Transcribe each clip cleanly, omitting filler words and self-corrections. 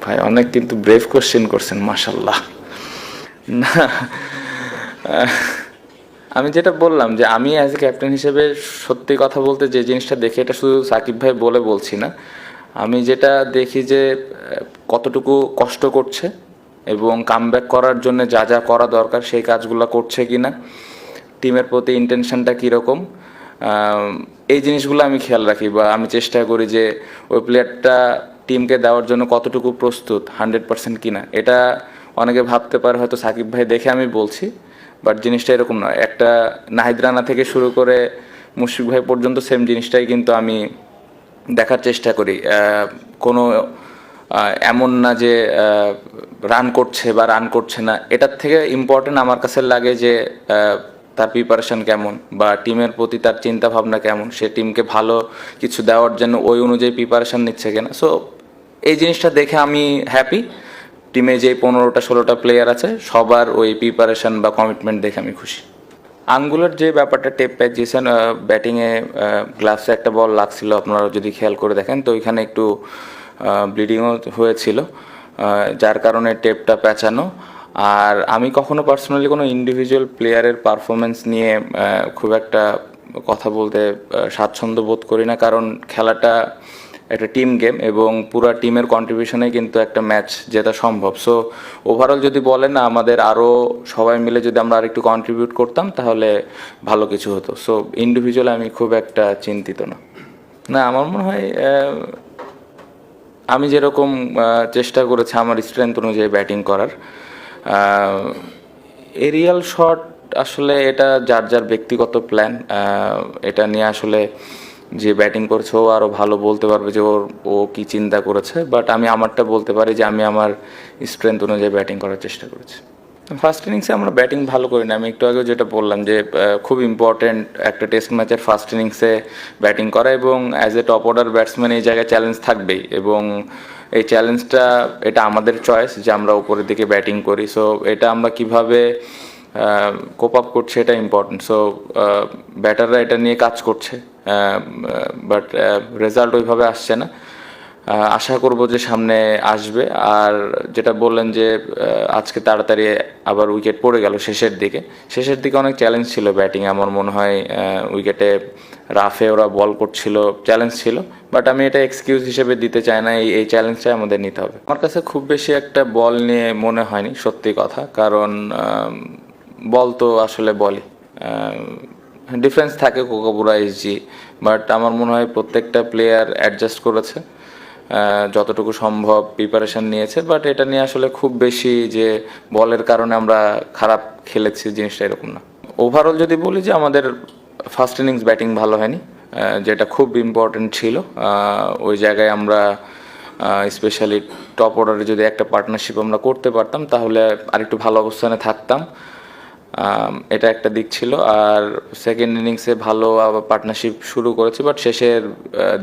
ভাই অনেক কিন্তু ব্রেভ কোশ্চেন করছেন, মাশাল্লাহ। না, আমি যেটা বললাম যে আমি অ্যাজ এ ক্যাপ্টেন হিসেবে সত্যি কথা বলতে যে জিনিসটা দেখি, এটা শুধু সাকিব ভাই বলে বলছি না, আমি যেটা দেখি যে কতটুকু কষ্ট করছে এবং কামব্যাক করার জন্য যা যা করা দরকার সেই কাজগুলো করছে কিনা, টিমের প্রতি ইন্টেনশনটা কীরকম, এই জিনিসগুলো আমি খেয়াল রাখি বা আমি চেষ্টা করি যে ওই প্লেয়ারটা টিমকে দেওয়ার জন্য কতটুকু প্রস্তুত, 100% কিনা। এটা অনেকে ভাবতে পারে হয়তো সাকিব ভাই দেখে আমি বলছি, বাট জিনিসটা এরকম নয়। একটা নাহিদ রানা থেকে শুরু করে মুশফিক ভাই পর্যন্ত সেম জিনিসটাই কিন্তু আমি দেখার চেষ্টা করি। কোনো এমন না যে রান করছে বা রান করছে না, এটার থেকে ইম্পর্টেন্ট আমার কাছে লাগে যে তার প্রিপারেশন কেমন বা টিমের প্রতি তার চিন্তা ভাবনা কেমন, সে টিমকে ভালো কিছু দেওয়ার জন্য ওই অনুযায়ী প্রিপারেশন নিচ্ছে কিনা। সো এই জিনিসটা দেখে আমি হ্যাপি। টিমে যে 15টা 16টা প্লেয়ার আছে সবার ওই প্রিপারেশন বা কমিটমেন্ট দেখে আমি খুশি। আঙ্গুলের যে ব্যাপারটা, টেপ প্যাচ দিয়েছেন ব্যাটিংয়ে, গ্লাভসে একটা বল লাগছিল, আপনারা যদি খেয়াল করে দেখেন তো ওইখানে একটু ব্লিডিংও হয়েছিল, যার কারণে টেপটা প্যাঁচানো। আর আমি কখনো পার্সোনালি কোনো ইন্ডিভিজুয়াল প্লেয়ারের পারফরমেন্স নিয়ে খুব একটা কথা বলতে স্বাচ্ছন্দ্য বোধ করি না, কারণ খেলাটা একটা টিম গেম এবং পুরা টিমের কন্ট্রিবিউশনে কিন্তু একটা ম্যাচ জেতা সম্ভব। সো ওভারঅল যদি বলেন না, আমাদের আরও সবাই মিলে যদি আমরা আরেকটু কন্ট্রিবিউট করতাম তাহলে ভালো কিছু হতো। সো ইন্ডিভিজুয়াল আমি খুব একটা চিন্তিত না। না, আমার মনে হয় আমি যেরকম চেষ্টা করেছি আমার স্ট্রেংথ অনুযায়ী ব্যাটিং করার, এরিয়াল শট আসলে এটা যার যার ব্যক্তিগত প্ল্যান, এটা নিয়ে আসলে যে ব্যাটিং করছে ও আরও ভালো বলতে পারবে যে ও কি চিন্তা করেছে, বাট আমি আমারটা বলতে পারি যে আমি আমার স্ট্রেংথ অনুযায়ী ব্যাটিং করার চেষ্টা করেছি। ফার্স্ট ইনিংসে আমরা ব্যাটিং ভালো করি না, আমি একটু আগেও যেটা বললাম যে খুব ইম্পর্টেন্ট একটা টেস্ট ম্যাচের ফার্স্ট ইনিংসে ব্যাটিং করা, এবং as a top order batsman এই জায়গায় চ্যালেঞ্জ থাকবেই, এবং এই চ্যালেঞ্জটা এটা আমাদের চয়েস যে আমরা উপরের দিকে ব্যাটিং করি। সো এটা আমরা কিভাবে কোপ আপ করছে এটা ইম্পর্টেন্ট। সো ব্যাটাররা এটা নিয়ে কাজ করছে, বাট রেজাল্ট ওইভাবে আসছে না। আশা করব যে সামনে আসবে। আর যেটা বললেন যে আজকে তাড়াতাড়ি আবার উইকেট পড়ে গেল শেষের দিকে অনেক চ্যালেঞ্জ ছিল ব্যাটিং, আমার মনে হয় উইকেটে রাফে ওরা বল করছিল, চ্যালেঞ্জ ছিল, বাট আমি এটা এক্সকিউজ হিসেবে দিতে চাই না। এই চ্যালেঞ্জটাই আমাদের নিতে হবে। আমার কাছে খুব বেশি একটা বল নিয়ে মনে হয়নি, সত্যি কথা, কারণ বল তো আসলে বলই, ডিফারেন্স থাকে কোকাপুরা এসজি, বাট আমার মনে হয় প্রত্যেকটা প্লেয়ার অ্যাডজাস্ট করেছে, যতটুকু সম্ভব প্রিপারেশন নিয়েছে, বাট এটা নিয়ে আসলে খুব বেশি যে বলের কারণে আমরা খারাপ খেলেছি জিনিসটা এরকম না। ওভারঅল যদি বলি যে আমাদের ফার্স্ট ইনিংস ব্যাটিং ভালো হয়নি, যেটা খুব ইম্পর্টেন্ট ছিল। ওই জায়গায় আমরা স্পেশালি টপ অর্ডারে যদি একটা পার্টনারশিপ আমরা করতে পারতাম তাহলে আরেকটু ভালো অবস্থানে থাকতাম, এটা একটা দিক ছিল। আর সেকেন্ড ইনিংসে ভালো আবার পার্টনারশিপ শুরু করেছে, বাট শেষের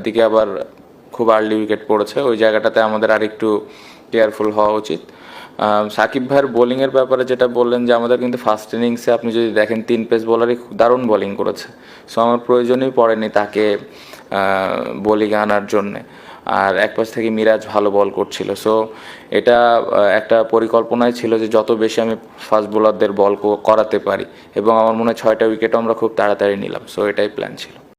দিকে আবার খুব আর্লি উইকেট পড়েছে, ওই জায়গাটাতে আমাদের আরেকটু কেয়ারফুল হওয়া উচিত। সাকিব ভাইয়ের বোলিংয়ের ব্যাপারে যেটা বললেন যে আমাদের কিন্তু ফার্স্ট ইনিংসে আপনি যদি দেখেন 3 পেস বোলারই দারুণ বোলিং করেছে, সো আমার প্রয়োজনই পড়েনি তাকে বোলিংয়ে আনার জন্যে। আর এক পাশ থেকে মিরাজ ভালো বল করছিল, সো এটা একটা পরিকল্পনাই ছিল যে যত বেশি আমি ফাস্ট বোলারদের বল করাতে পারি, এবং আমার মনে হয় 6টা উইকেটও আমরা খুব তাড়াতাড়ি নিলাম, সো এটাই প্ল্যান ছিল।